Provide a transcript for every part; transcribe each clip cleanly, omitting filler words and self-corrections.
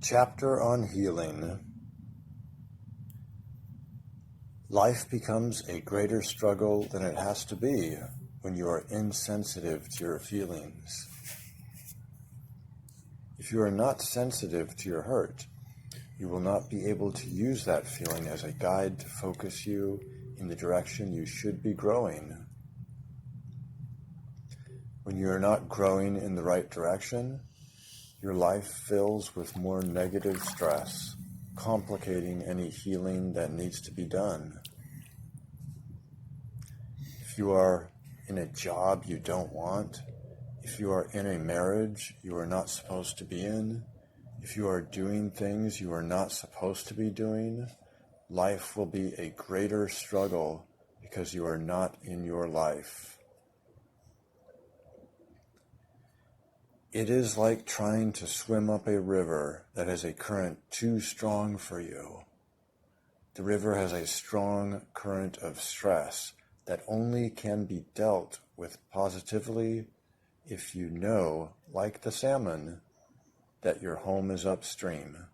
Chapter on Healing. Life becomes a greater struggle than it has to be when you are insensitive to your feelings. If you are not sensitive to your hurt, you will not be able to use that feeling as a guide to focus you in the direction you should be growing. When you are not growing in the right direction, your life fills with more negative stress, complicating any healing that needs to be done. If you are in a job you don't want, if you are in a marriage you are not supposed to be in, if you are doing things you are not supposed to be doing, life will be a greater struggle because you are not in your life. It is like trying to swim up a river that has a current too strong for you. The river has a strong current of stress that only can be dealt with positively if you know, like the salmon, that your home is upstream.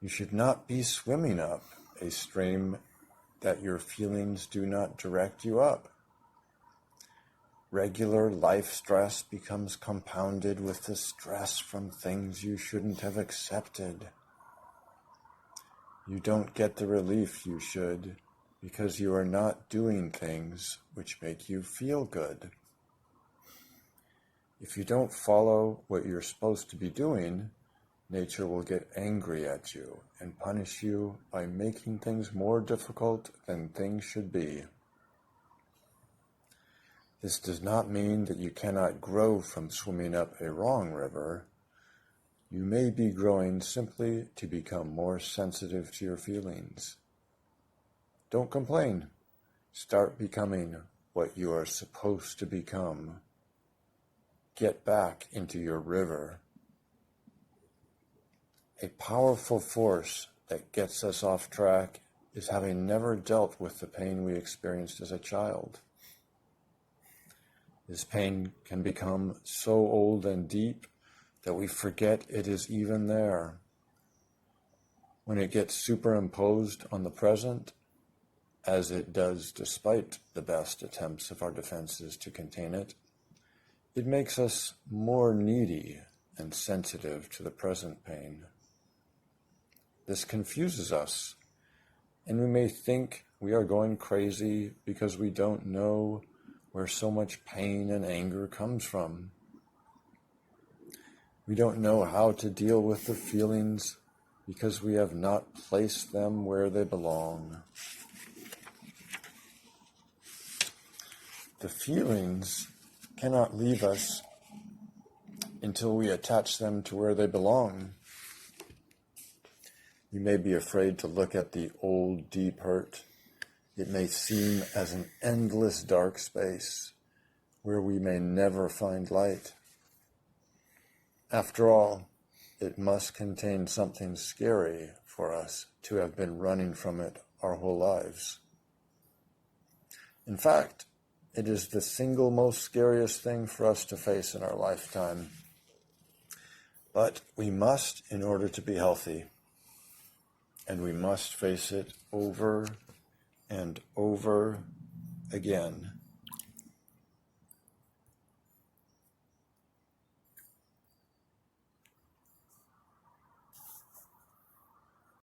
You should not be swimming up a stream that your feelings do not direct you up. Regular life stress becomes compounded with the stress from things you shouldn't have accepted. You don't get the relief you should because you are not doing things which make you feel good. If you don't follow what you're supposed to be doing, nature will get angry at you and punish you by making things more difficult than things should be. This does not mean that you cannot grow from swimming up a wrong river. You may be growing simply to become more sensitive to your feelings. Don't complain. Start becoming what you are supposed to become. Get back into your river. A powerful force that gets us off track is having never dealt with the pain we experienced as a child. This pain can become so old and deep that we forget it is even there. When it gets superimposed on the present, as it does despite the best attempts of our defenses to contain it, it makes us more needy and sensitive to the present pain. This confuses us, and we may think we are going crazy because we don't know where so much pain and anger comes from. We don't know how to deal with the feelings because we have not placed them where they belong. The feelings cannot leave us until we attach them to where they belong. You may be afraid to look at the old, deep hurt. It may seem as an endless dark space where we may never find light. After all, it must contain something scary for us to have been running from it our whole lives. In fact, it is the single most scariest thing for us to face in our lifetime. But we must in order to be healthy, and we must face it over and over again.